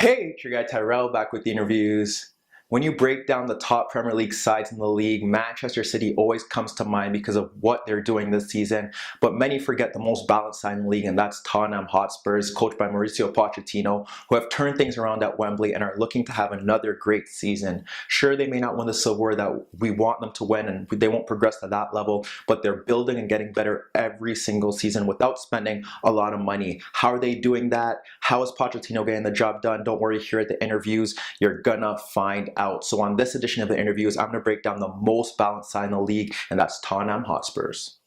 Hey, it's your guy Tyrrell back with the interviews. When you break down the top Premier League sides in the league, Manchester City always comes to mind because of what they're doing this season. But many forget the most balanced side in the league, and that's Tottenham Hotspurs, coached by Mauricio Pochettino, who have turned things around at Wembley and are looking to have another great season. Sure, they may not win the silverware that we want them to win, and they won't progress to that level, but they're building and getting better every single season without spending a lot of money. How are they doing that? How is Pochettino getting the job done? Don't worry, here at the interviews, you're gonna find out. So on this edition of the interviews, I'm gonna break down the most balanced side in the league, and that's Tottenham Hotspurs.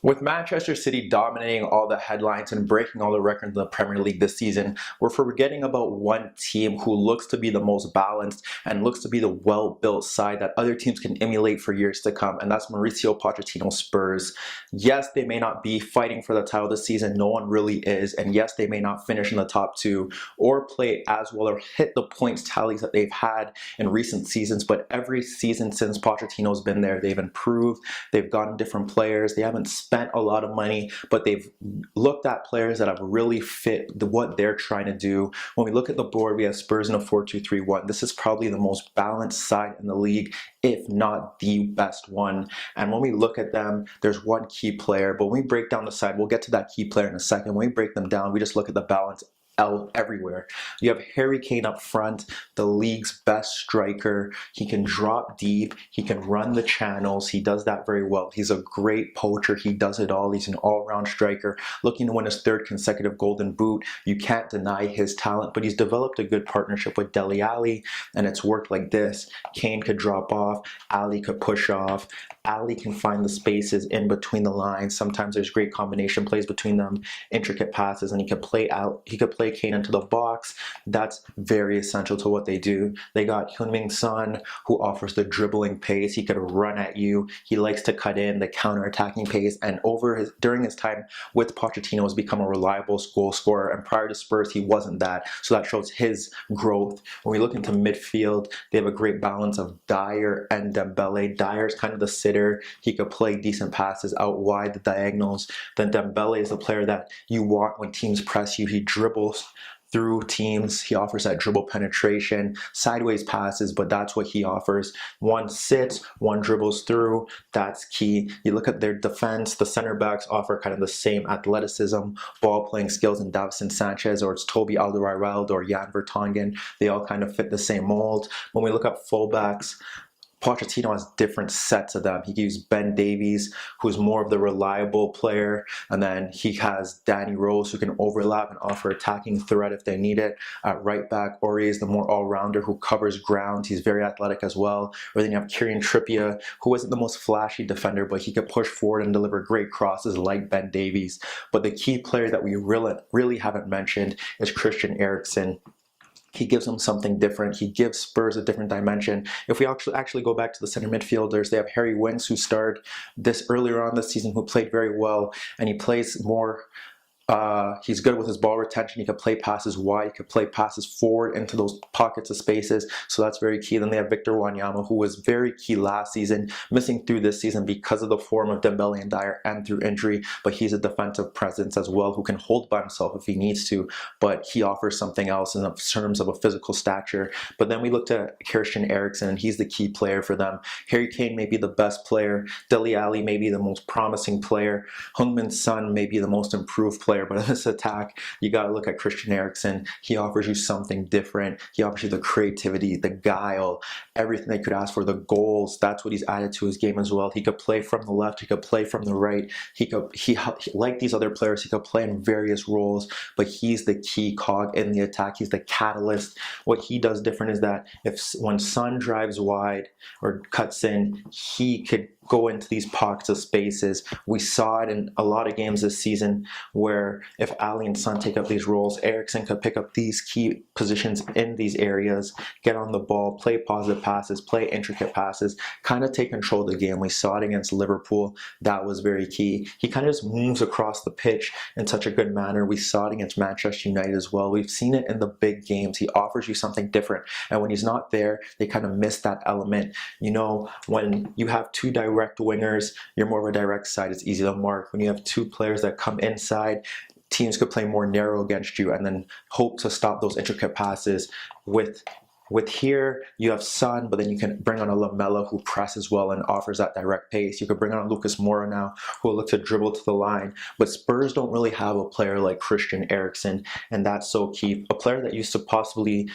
With Manchester City dominating all the headlines and breaking all the records in the Premier League this season, we're forgetting about one team who looks to be the most balanced and looks to be the well-built side that other teams can emulate for years to come, and that's Mauricio Pochettino's Spurs. Yes, they may not be fighting for the title this season, no one really is, and yes, they may not finish in the top two or play as well or hit the points tallies that they've had in recent seasons, but every season since Pochettino's been there, they've improved, they've gotten different players, they haven't spent a lot of money, but they've looked at players that have really fit what they're trying to do. When we look at the board, we have Spurs in a 4-2-3-1. This is probably the most balanced side in the league, if not the best one. And when we look at them, there's one key player, but when we break down the side, we'll get to that key player in a second. When we break them down, we just look at the balance everywhere. You have Harry Kane up front, the league's best striker. He can drop deep, he can run the channels, he does that very well. He's a great poacher, he does it all. He's an all-round striker looking to win his third consecutive golden boot. You can't deny his talent, but he's developed a good partnership with Dele Alli, and it's worked like this. Kane could drop off, Ali could push off, Ali can find the spaces in between the lines. Sometimes there's great combination plays between them, intricate passes, and he could play Kane into the box. That's very essential to what they do. They got Heung-min Son, who offers the dribbling pace. He could run at you. He likes to cut in the counter-attacking pace, and during his time with Pochettino has become a reliable goal scorer, and prior to Spurs he wasn't that, so that shows his growth. When we look into midfield, they have a great balance of Dyer and Dembele. Dyer's kind of the sitter. He could play decent passes out wide, the diagonals. Then Dembele is the player that you want when teams press you. He dribbles through teams. He offers that dribble penetration, sideways passes, but that's what he offers. One sits, one dribbles through. That's key. You look at their defense, the center backs offer kind of the same athleticism, ball playing skills in Davinson Sanchez, or it's Toby Alderweireld or Jan Vertonghen. They all kind of fit the same mold. When we look at fullbacks, Pochettino has different sets of them. He gives Ben Davies, who's more of the reliable player, and then he has Danny Rose, who can overlap and offer attacking threat if they need it. At right back, Ori is the more all-rounder who covers ground. He's very athletic as well. Or then you have Kieran Trippier, who isn't the most flashy defender, but he could push forward and deliver great crosses like Ben Davies. But the key player that we really haven't mentioned is Christian Eriksen. He gives them something different. He gives Spurs a different dimension. If we actually go back to the center midfielders, they have Harry Winks, who started this earlier on this season, who played very well, and he plays more. He's good with his ball retention. He can play passes wide. He can play passes forward into those pockets of spaces. So that's very key. Then they have Victor Wanyama, who was very key last season, missing through this season because of the form of Dembele and Dyer and through injury. But he's a defensive presence as well, who can hold by himself if he needs to. But he offers something else in terms of a physical stature. But then we looked at Christian Eriksen, and he's the key player for them. Harry Kane may be the best player. Dele Alli may be the most promising player. Heung-min Son may be the most improved player. But in this attack, you got to look at Christian Eriksen. He offers you something different. He offers you the creativity, the guile, everything they could ask for, the goals. That's what he's added to his game as well. He could play from the left. He could play from the right. He like these other players, he could play in various roles, but he's the key cog in the attack. He's the catalyst. What he does different is that when Son drives wide or cuts in, he could go into these pockets of spaces. We saw it in a lot of games this season where where if Ali and Son take up these roles, Eriksen could pick up these key positions in these areas, get on the ball, play positive passes, play intricate passes, kind of take control of the game. We saw it against Liverpool. That was very key. He kind of just moves across the pitch in such a good manner. We saw it against Manchester United as well. We've seen it in the big games. He offers you something different. And when he's not there, they kind of miss that element. You know, when you have two direct wingers, you're more of a direct side. It's easy to mark. When you have two players that come inside, teams could play more narrow against you and then hope to stop those intricate passes. With here, you have Son, but then you can bring on a Lamela who presses well and offers that direct pace. You could bring on Lucas Moura now, who will look to dribble to the line. But Spurs don't really have a player like Christian Eriksen, and that's so key. A player that used to possibly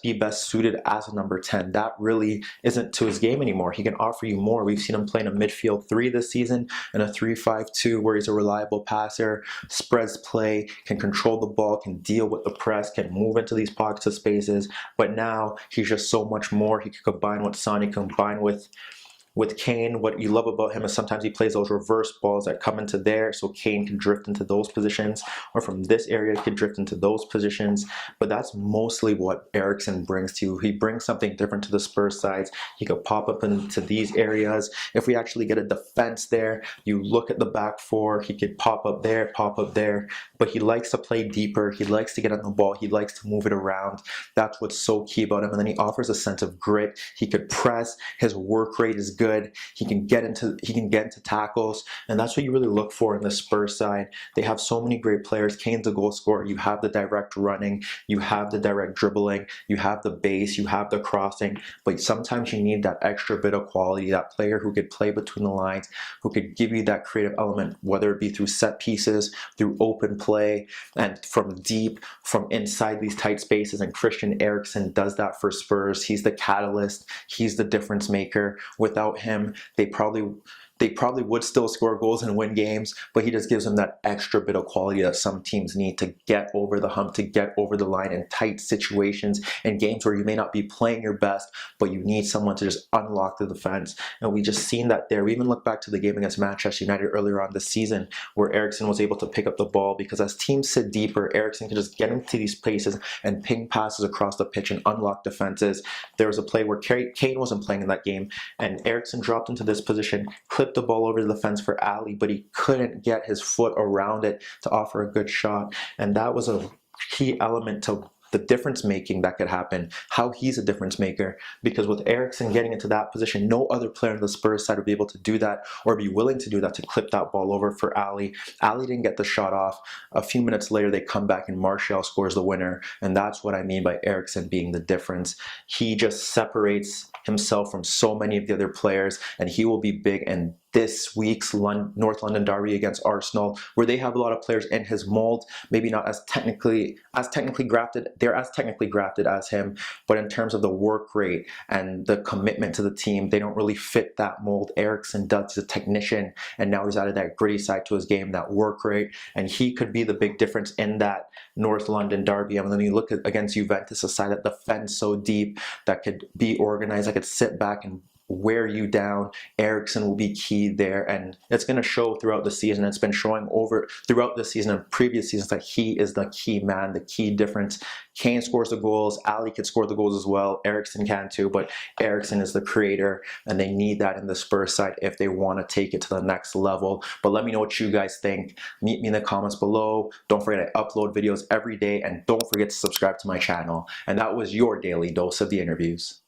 be best suited as a number 10. That really isn't to his game anymore. He can offer you more. We've seen him play in a midfield 3 this season and a 3-5-2 where he's a reliable passer, spreads play, can control the ball, can deal with the press, can move into these pockets of spaces. But now he's just so much more. He can combine with Son, he can combine with Kane. What you love about him is sometimes he plays those reverse balls that come into there, so Kane can drift into those positions, or from this area he can drift into those positions. But that's mostly what Eriksen brings to you. He brings something different to the Spurs sides. He could pop up into these areas. If we actually get a defense there, you look at the back four, he could pop up there, but he likes to play deeper. He likes to get on the ball. He likes to move it around. That's what's so key about him. And then he offers a sense of grit. He could press. His work rate is good. He can get into tackles, and that's what you really look for in the Spurs side. They have so many great players. Kane's a goal scorer. You have the direct running, you have the direct dribbling, you have the base, you have the crossing, but sometimes you need that extra bit of quality, that player who could play between the lines, who could give you that creative element, whether it be through set pieces, through open play, and from deep, from inside these tight spaces. And Christian Eriksen does that for Spurs. He's the catalyst. He's the difference maker. Without him, they probably would still score goals and win games, but he just gives them that extra bit of quality that some teams need to get over the hump, to get over the line in tight situations and games where you may not be playing your best, but you need someone to just unlock the defense. And we just seen that there. We even look back to the game against Manchester United earlier on this season where Eriksen was able to pick up the ball, because as teams sit deeper, Eriksen can just get into these places and ping passes across the pitch and unlock defenses. There was a play where Kane wasn't playing in that game, and Eriksen dropped into this position, clipped the ball over the fence for Ali, but he couldn't get his foot around it to offer a good shot. And that was a key element to the difference making that could happen, how he's a difference maker. Because with Eriksen getting into that position, no other player on the Spurs side would be able to do that or be willing to do that, to clip that ball over for Ali. Ali didn't get the shot off. A few minutes later, they come back and Martial scores the winner. And that's what I mean by Eriksen being the difference. He just separates himself from so many of the other players, and he will be big in this week's North London derby against Arsenal, where they have a lot of players in his mold, maybe not as technically grafted. They're as technically grafted as him, but in terms of the work rate and the commitment to the team, they don't really fit that mold. Eriksen does. He's a technician, and now he's added that gritty side to his game, that work rate, and he could be the big difference in that North London derby. And then you look at against Juventus, a side that defends so deep, that could be organized, that could sit back and wear you down. Eriksen will be key there, and it's going to show throughout the season. It's been showing over throughout the season and previous seasons that he is the key man, the key difference. Kane scores the goals, Ali could score the goals as well, Eriksen can too, but Eriksen is the creator, and they need that in the Spurs side if they want to take it to the next level. But let me know what you guys think. Meet me in the comments below. Don't forget I upload videos every day, and don't forget to subscribe to my channel. And that was your daily dose of the interviews.